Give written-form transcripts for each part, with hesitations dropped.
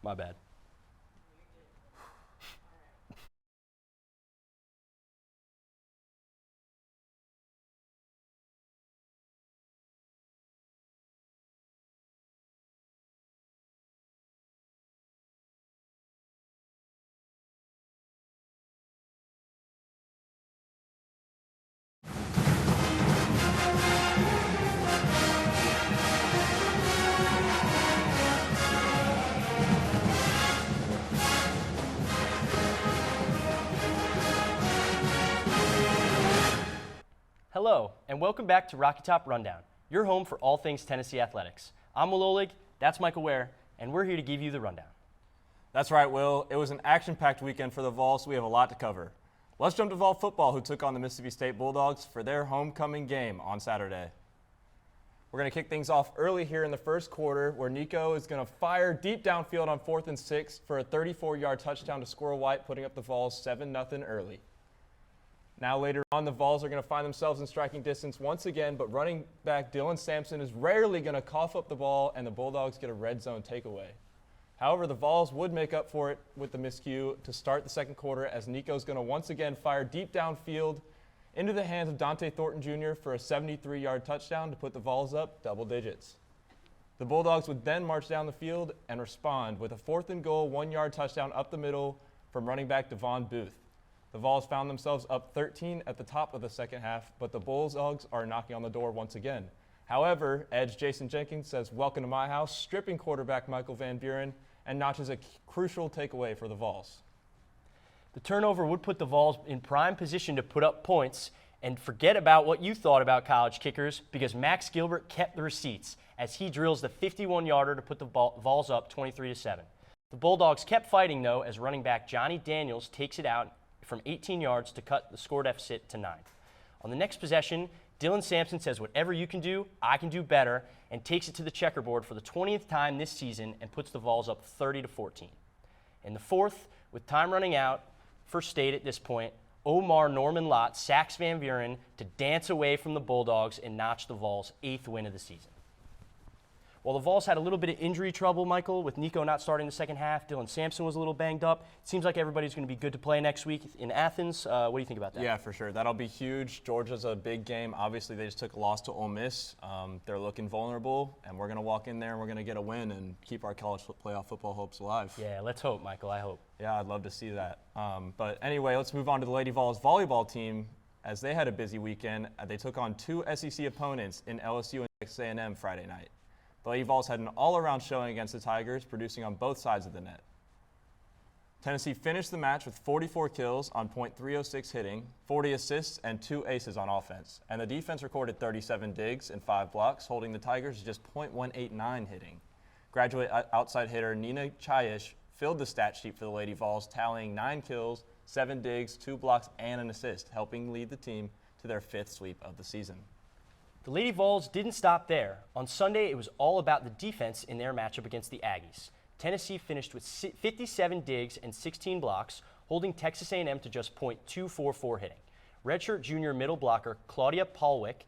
My bad. Hello, and welcome back to Rocky Top Rundown, your home for all things Tennessee athletics. I'm Will Ohlig, that's Michael Ware, and we're here to give you the rundown. That's right, Will. It was an action-packed weekend for the Vols, so we have a lot to cover. Let's jump to Vol football, who took on the Mississippi State Bulldogs for their homecoming game on Saturday. We're going to kick things off early here in the first quarter, where Nico is going to fire deep downfield on 4th and 6 for a 34-yard touchdown to Squirrel White, putting up the Vols 7-0 early. Now later on, the Vols are going to find themselves in striking distance once again, but running back Dylan Sampson is rarely going to cough up the ball, and the Bulldogs get a red zone takeaway. However, the Vols would make up for it with the miscue to start the second quarter, as Nico's going to once again fire deep downfield into the hands of Dante Thornton Jr. for a 73-yard touchdown to put the Vols up double digits. The Bulldogs would then march down the field and respond with a 4th and goal 1-yard touchdown up the middle from running back Devon Booth. The Vols found themselves up 13 at the top of the second half, but the Bulldogs are knocking on the door once again. However, edge Jason Jenkins says, "Welcome to my house," stripping quarterback Michael Van Buren, and notches a crucial takeaway for the Vols. The turnover would put the Vols in prime position to put up points, and forget about what you thought about college kickers, because Max Gilbert kept the receipts as he drills the 51-yarder to put the Vols up 23-7. The Bulldogs kept fighting, though, as running back Johnny Daniels takes it out from 18 yards to cut the score deficit to 9. On the next possession, Dylan Sampson says, "Whatever you can do, I can do better," and takes it to the checkerboard for the 20th time this season and puts the Vols up 30-14. In the fourth, with time running out for State at this point, Omar Norman Lott sacks Van Buren to dance away from the Bulldogs and notch the Vols' 8th win of the season. While the Vols had a little bit of injury trouble, Michael, with Nico not starting the second half, Dylan Sampson was a little banged up. It seems like everybody's going to be good to play next week in Athens. What do you think about that? Yeah, for sure. That'll be huge. Georgia's a big game. Obviously, they just took a loss to Ole Miss. They're looking vulnerable, and we're going to walk in there and we're going to get a win and keep our college playoff football hopes alive. Yeah, let's hope, Michael. I hope. Yeah, I'd love to see that. But anyway, let's move on to the Lady Vols volleyball team. As they had a busy weekend, they took on 2 SEC opponents in LSU and Texas A&M Friday night. The Lady Vols had an all-around showing against the Tigers, producing on both sides of the net. Tennessee finished the match with 44 kills on .306 hitting, 40 assists, and 2 aces on offense. And the defense recorded 37 digs and 5 blocks, holding the Tigers to just .189 hitting. Graduate outside hitter Nina Chayish filled the stat sheet for the Lady Vols, tallying 9 kills, 7 digs, 2 blocks, and an assist, helping lead the team to their 5th sweep of the season. The Lady Vols didn't stop there. On Sunday, it was all about the defense in their matchup against the Aggies. Tennessee finished with 57 digs and 16 blocks, holding Texas A&M to just .244 hitting. Redshirt junior middle blocker Claudia Paulwick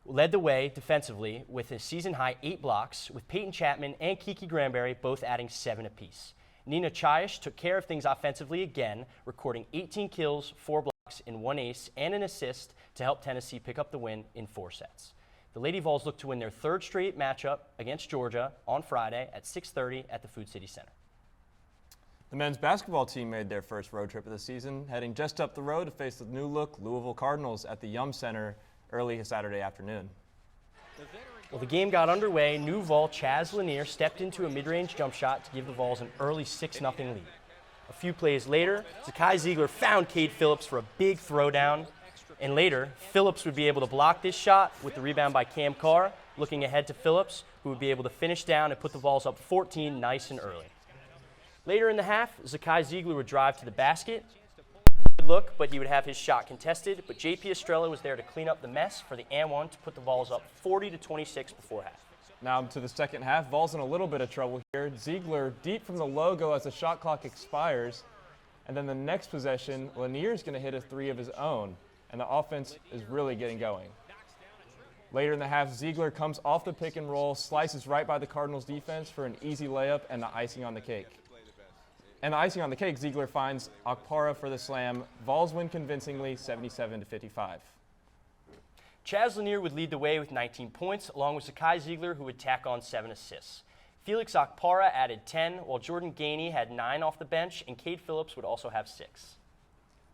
led the way defensively with a season-high 8 blocks, with Peyton Chapman and Kiki Granberry both adding 7 apiece. Nina Chayish took care of things offensively again, recording 18 kills, 4 blocks, in 1 ace and an assist to help Tennessee pick up the win in 4 sets. The Lady Vols look to win their 3rd straight matchup against Georgia on Friday at 6:30 at the Food City Center. The men's basketball team made their first road trip of the season, heading just up the road to face the new-look Louisville Cardinals at the Yum Center early Saturday afternoon. Well, the game got underway. New Vol Chaz Lanier stepped into a mid-range jump shot to give the Vols an early 6-0 lead. A few plays later, Zakai Ziegler found Cade Phillips for a big throwdown, and later, Phillips would be able to block this shot with the rebound by Cam Carr, looking ahead to Phillips, who would be able to finish down and put the Vols up 14 nice and early. Later in the half, Zakai Ziegler would drive to the basket. Good look, but he would have his shot contested, but J.P. Estrella was there to clean up the mess for the and-one to put the Vols up 40-26 before half. Now to the second half, Vols in a little bit of trouble here. Ziegler deep from the logo as the shot clock expires. And then the next possession, Lanier's going to hit a 3 of his own, and the offense is really getting going. Later in the half, Ziegler comes off the pick and roll, slices right by the Cardinals defense for an easy layup and the icing on the cake. And the icing on the cake, Ziegler finds Okpara for the slam. Vols win convincingly, 77-55. Chaz Lanier would lead the way with 19 points, along with Sakai Ziegler, who would tack on 7 assists. Felix Okpara added 10, while Jordan Gainey had 9 off the bench, and Cade Phillips would also have 6.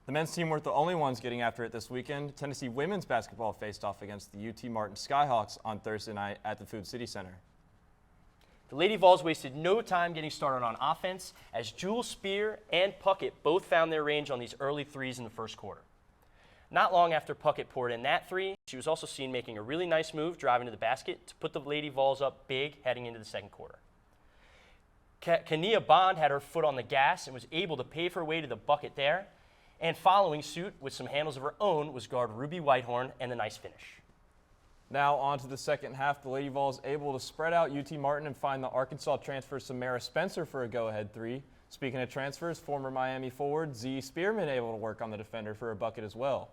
The men's team weren't the only ones getting after it this weekend. Tennessee women's basketball faced off against the UT Martin Skyhawks on Thursday night at the Food City Center. The Lady Vols wasted no time getting started on offense, as Jewel Spear and Puckett both found their range on these early threes in the first quarter. Not long after Puckett poured in that three, she was also seen making a really nice move driving to the basket to put the Lady Vols up big heading into the second quarter. Kania Bond had her foot on the gas and was able to pave her way to the bucket there. And following suit with some handles of her own was guard Ruby Whitehorn and the nice finish. Now on to the second half. The Lady Vols able to spread out UT Martin and find the Arkansas transfer Samara Spencer for a go-ahead three. Speaking of transfers, former Miami forward Z Spearman able to work on the defender for a bucket as well.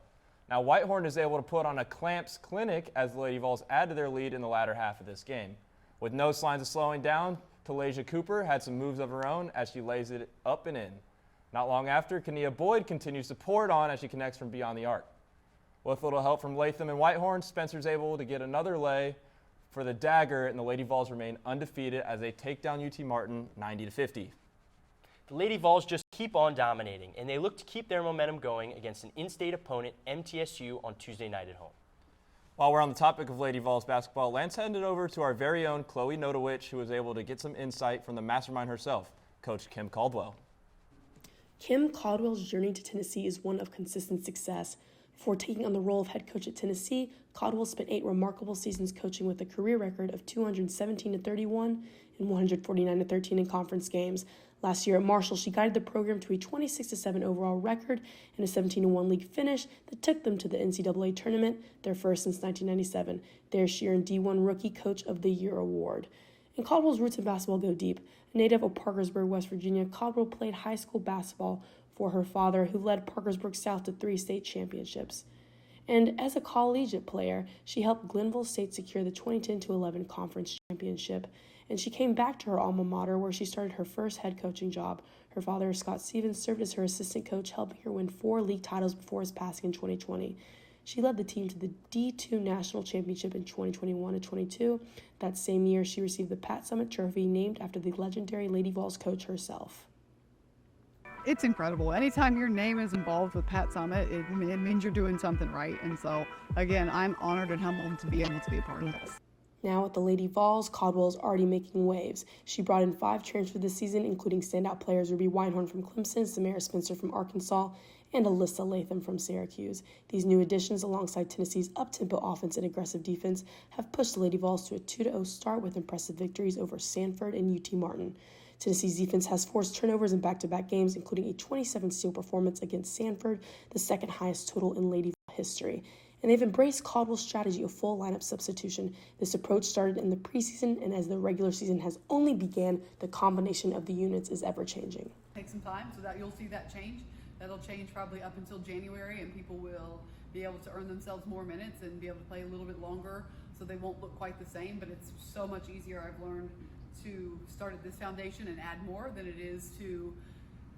Now Whitehorn is able to put on a clamps clinic as the Lady Vols add to their lead in the latter half of this game. With no signs of slowing down, Talasia Cooper had some moves of her own as she lays it up and in. Not long after, Kania Boyd continues to pour it on as she connects from beyond the arc. With a little help from Latham and Whitehorn, Spencer's able to get another lay for the dagger, and the Lady Vols remain undefeated as they take down UT Martin 90-50. The Lady Vols just keep on dominating, and they look to keep their momentum going against an in-state opponent, MTSU, on Tuesday night at home. While we're on the topic of Lady Vols basketball, Lance handed over to our very own Chloe Notowich, who was able to get some insight from the mastermind herself, Coach Kim Caldwell. Kim Caldwell's journey to Tennessee is one of consistent success. Before taking on the role of head coach at Tennessee, Caldwell spent 8 remarkable seasons coaching with a career record of 217-31 and 149-13 in conference games. Last year at Marshall, she guided the program to a 26-7 overall record and a 17-1 league finish that took them to the NCAA tournament, their first since 1997. There she earned D1 Rookie Coach of the Year award. And Caldwell's roots in basketball go deep. A native of Parkersburg, West Virginia, Caldwell played high school basketball for her father, who led Parkersburg South to 3 state championships. And as a collegiate player, she helped Glenville State secure the 2010-11 conference championship. And she came back to her alma mater, where she started her first head coaching job. Her father, Scott Stevens, served as her assistant coach, helping her win 4 league titles before his passing in 2020. She led the team to the D2 National Championship in 2021 and 22. That same year, she received the Pat Summitt Trophy, named after the legendary Lady Vols coach herself. It's incredible. Anytime your name is involved with Pat Summitt, it means you're doing something right. And so, again, I'm honored and humbled to be able to be a part of this. Now at the Lady Vols, Caldwell is already making waves. She brought in 5 transfers this season, including standout players Ruby Whitehorn from Clemson, Samara Spencer from Arkansas, and Alyssa Latham from Syracuse. These new additions, alongside Tennessee's up-tempo offense and aggressive defense, have pushed the Lady Vols to a 2-0 start with impressive victories over Sanford and UT Martin. Tennessee's defense has forced turnovers in back-to-back games, including a 27-steal performance against Sanford, the second highest total in Lady Vols history. And they've embraced Caldwell's strategy of full lineup substitution. This approach started in the preseason, and as the regular season has only began, the combination of the units is ever-changing. Take some time so that you'll see that change. That'll change probably up until January, and people will be able to earn themselves more minutes and be able to play a little bit longer, so they won't look quite the same. But it's so much easier, I've learned, to start at this foundation and add more than it is to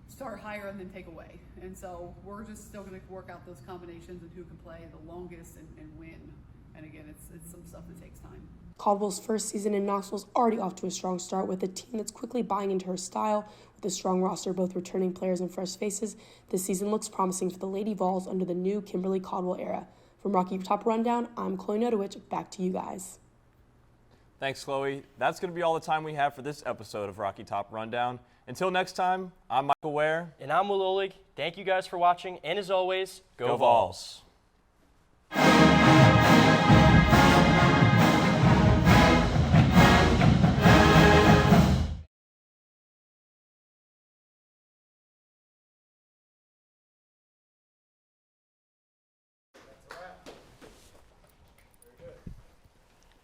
start higher and then take away. And so we're just still going to work out those combinations and who can play the longest and win. And again, it's some stuff that takes time. Caldwell's first season in Knoxville is already off to a strong start, with a team that's quickly buying into her style. With a strong roster, both returning players and fresh faces, this season looks promising for the Lady Vols under the new Kimberly Caldwell era. From Rocky Top Rundown, I'm Chloe Notowich. Back to you guys. Thanks, Chloe. That's going to be all the time we have for this episode of Rocky Top Rundown. Until next time, I'm Michael Ware. And I'm Will Ohlig. Thank you guys for watching, and as always, go Vols.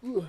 Ooh.